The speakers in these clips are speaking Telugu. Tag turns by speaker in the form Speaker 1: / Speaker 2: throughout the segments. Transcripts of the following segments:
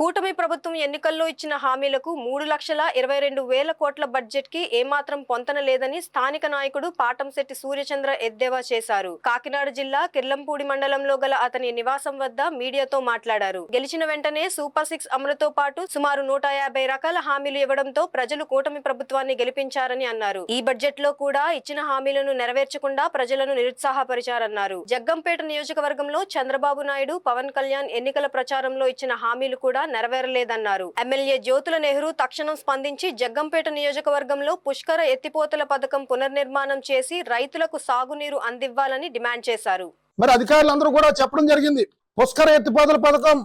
Speaker 1: కూటమి ప్రభుత్వం ఎన్నికల్లో ఇచ్చిన హామీలకు 3,22,000 కోట్ల బడ్జెట్ కి ఏమాత్రం పొంతన లేదని స్థానిక నాయకుడు పాటంశెట్టి సూర్యచంద్ర ఎద్దేవా చేశారు. కాకినాడ జిల్లా కిర్లంపూడి మండలంలో గల అతని నివాసం వద్ద మీడియాతో మాట్లాడారు. గెలిచిన వెంటనే సూపర్ 6 అమలుతో పాటు సుమారు 150 రకాల హామీలు ఇవ్వడంతో ప్రజలు కూటమి ప్రభుత్వాన్ని గెలిపించారని అన్నారు. ఈ బడ్జెట్ లో కూడా ఇచ్చిన హామీలను నెరవేర్చకుండా ప్రజలను నిరుత్సాహపరిచారన్నారు. జగ్గంపేట నియోజకవర్గంలో చంద్రబాబు నాయుడు, పవన్ కళ్యాణ్ ఎన్నికల ప్రచారంలో ఇచ్చిన హామీలు కూడా నెరవేరలేదన్నారు. ఎమ్మెల్యే జ్యోతుల నెహ్రూ తక్షణం స్పందించి జగ్గంపేట నియోజకవర్గంలో పుష్కర ఎత్తిపోతల పథకం పునర్నిర్మాణం చేసి రైతులకు సాగునీరు అందివ్వాలని డిమాండ్ చేశారు.
Speaker 2: మరి అధికారులందరూ కూడా చెప్పడం జరిగింది. పుష్కర ఎత్తిపోతల పథకం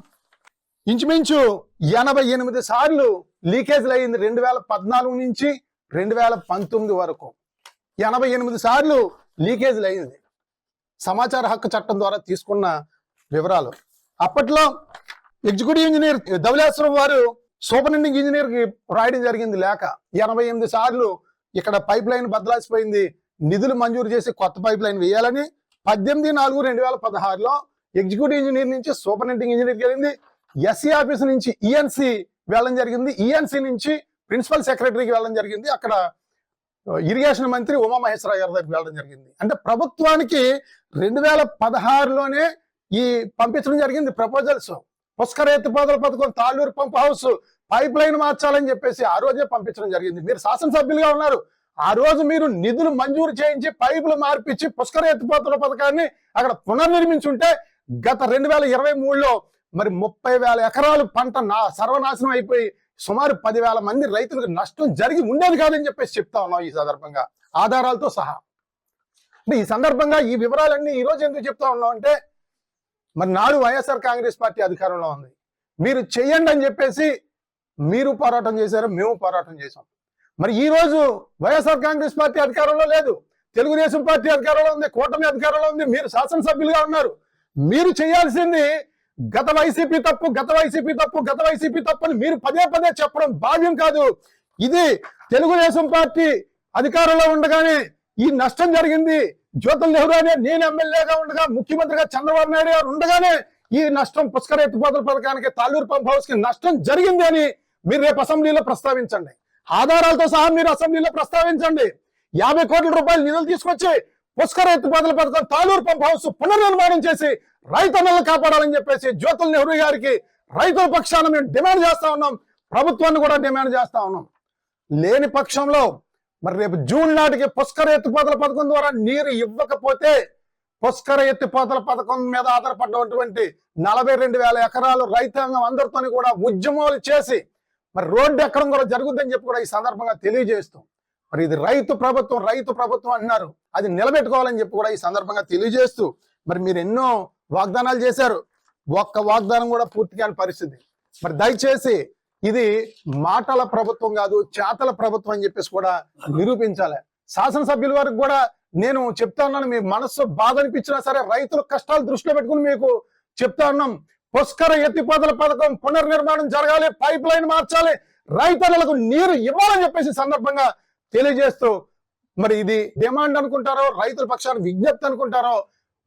Speaker 2: ఇంచుమించు 88 సార్లు లీకేజ్లు అయింది. 2014 నుంచి 2019 వరకు 88 సార్లు లీకేజ్లు అయింది. సమాచార హక్కు చట్టం ద్వారా తీసుకున్న వివరాలు. అప్పట్లో ఎగ్జిక్యూటివ్ ఇంజనీర్ ధవళేశ్వరం వారు సూపరింటెండింగ్ ఇంజనీర్ కి రాయడం జరిగింది లేక. 88 సార్లు ఇక్కడ పైప్ లైన్ బద్దలాసిపోయింది, నిధులు మంజూరు చేసి కొత్త పైప్ లైన్ వేయాలని 18/4/2016లో ఎగ్జిక్యూటివ్ ఇంజనీర్ నుంచి సూపరింటెండింగ్ ఇంజనీర్కి వెళ్ళింది. ఎస్సీ ఆఫీస్ నుంచి ఈఎన్సీ వెళ్ళడం జరిగింది. ఈఎన్సీ నుంచి ప్రిన్సిపల్ సెక్రటరీకి వెళ్ళడం జరిగింది. అక్కడ ఇరిగేషన్ మంత్రి ఉమామహేశ్వరరావు గారి దగ్గరికి వెళ్ళడం జరిగింది. అంటే ప్రభుత్వానికి 2016లోనే ఈ పంపించడం జరిగింది ప్రపోజల్స్. పుష్కర ఎత్తిపోతల పథకం, Talluru pump house pipe line మార్చాలని చెప్పేసి ఆ రోజే పంపించడం జరిగింది. మీరు శాసనసభ్యులుగా ఉన్నారు. ఆ రోజు మీరు నిధులు మంజూరు చేయించి పైపులు మార్పించి పుష్కర ఎత్తిపోతల పథకాన్ని అక్కడ పునర్నిర్మించుంటే గత 2023లో మరి 30,000 ఎకరాలు పంట సర్వనాశనం అయిపోయి సుమారు 10,000 మంది రైతులకు నష్టం జరిగి ఉండేది కాదని చెప్పేసి చెప్తా ఉన్నాం ఈ సందర్భంగా ఆధారాలతో సహా. అంటే ఈ సందర్భంగా ఈ వివరాలన్నీ ఈ రోజు ఎందుకు చెప్తా ఉన్నాం అంటే, మరి నాడు వైఎస్ఆర్ కాంగ్రెస్ పార్టీ అధికారంలో ఉంది. మీరు చెయ్యండి అని చెప్పేసి మీరు పోరాటం చేశారు, మేము పోరాటం చేశాం. మరి ఈ రోజు వైఎస్ఆర్ కాంగ్రెస్ పార్టీ అధికారంలో లేదు, తెలుగుదేశం పార్టీ అధికారంలో ఉంది, కూటమి అధికారంలో ఉంది. మీరు శాసనసభ్యులుగా ఉన్నారు. మీరు చేయాల్సింది గత వైసీపీ తప్పు, గత వైసీపీ తప్పు, గత వైసీపీ తప్పు అని మీరు పదే పదే చెప్పడం భావ్యం కాదు. ఇది తెలుగుదేశం పార్టీ అధికారంలో ఉండగానే ఈ నష్టం జరిగింది. జ్యోతుల నెహ్రూ అనే నేను ఎమ్మెల్యేగా ఉండగా, ముఖ్యమంత్రిగా చంద్రబాబు నాయుడు గారు ఉండగానే ఈ నష్టం పుష్కర ఎత్తిపోతల పథకానికి, తాళ్ళూరు పంప్ హౌస్ కి నష్టం జరిగింది అని మీరు రేపు అసెంబ్లీలో ప్రస్తావించండి. ఆధారాలతో సహా మీరు అసెంబ్లీలో ప్రస్తావించండి. 50 కోట్ల రూపాయలు నిధులు తీసుకొచ్చి పుష్కర ఎత్తిపోతల పథకం, తాళ్ళూరు పంప్ హౌస్ పునర్నిర్మాణం చేసి రైతన్నలను కాపాడాలని చెప్పేసి జ్యోతుల నెహ్రూ గారికి రైతుల పక్షాన మేము డిమాండ్ చేస్తా ఉన్నాం. ప్రభుత్వాన్ని కూడా డిమాండ్ చేస్తా ఉన్నాం. లేని పక్షంలో మరి రేపు జూన్ నాటికి పుష్కర ఎత్తిపోతల పథకం ద్వారా నీరు ఇవ్వకపోతే పుష్కర ఎత్తిపోతల పథకం మీద ఆధారపడినటువంటి 42,000 ఎకరాలు రైతాంగం అందరితోని కూడా ఉద్యమాలు చేసి మరి రోడ్డు ఎక్కడం కూడా జరుగుద్దని చెప్పి కూడా ఈ సందర్భంగా తెలియజేస్తూ, మరి ఇది రైతు ప్రభుత్వం అంటున్నారు, అది నిలబెట్టుకోవాలని చెప్పి కూడా ఈ సందర్భంగా తెలియజేస్తూ, మరి మీరు ఎన్నో వాగ్దానాలు చేశారు, ఒక్క వాగ్దానం కూడా పూర్తి కాని పరిస్థితి. మరి దయచేసి ఇది మాటల ప్రభుత్వం కాదు, చేతల ప్రభుత్వం అని చెప్పేసి కూడా నిరూపించాలి. శాసనసభ్యుల వరకు కూడా నేను చెప్తా ఉన్నాను, మీ మనస్సు బాధ అనిపించినా సరే రైతుల కష్టాలు దృష్టిలో పెట్టుకుని మీకు చెప్తా ఉన్నాం. పుష్కర ఎత్తిపోతల పథకం పునర్నిర్మాణం జరగాలి, పైప్ లైన్ మార్చాలి, రైతులకు నీరు ఇవ్వాలని చెప్పేసి సందర్భంగా తెలియజేస్తూ, మరి ఇది డిమాండ్ అనుకుంటారో, రైతుల పక్షాన విజ్ఞప్తి అనుకుంటారో,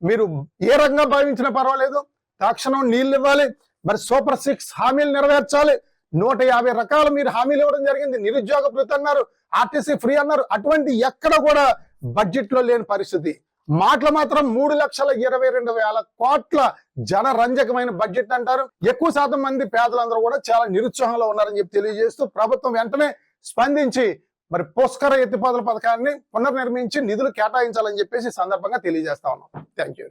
Speaker 2: మీరు ఏ రకంగా భావించినా పర్వాలేదు, తక్షణం నీళ్లు ఇవ్వాలి. మరి సూపర్ 6 హామీలు నెరవేర్చాలి. 150 రకాలు మీరు హామీలు ఇవ్వడం జరిగింది. నిరుద్యోగ భృతి అన్నారు, ఆర్టీసీ ఫ్రీ అన్నారు. అటువంటి ఎక్కడ కూడా బడ్జెట్ లో లేని పరిస్థితి. మాటలు మాత్రం 3,22,000 కోట్ల జనరంజకమైన బడ్జెట్ అంటారు. ఎక్కువ శాతం మంది పేదలందరూ కూడా చాలా నిరుత్సాహంలో ఉన్నారని చెప్పి తెలియజేస్తూ, ప్రభుత్వం వెంటనే స్పందించి మరి పుష్కర ఎత్తిపోతల పథకాన్ని పునర్నిర్మించి నిధులు కేటాయించాలని చెప్పేసి సందర్భంగా తెలియజేస్తా ఉన్నాం. Thank you.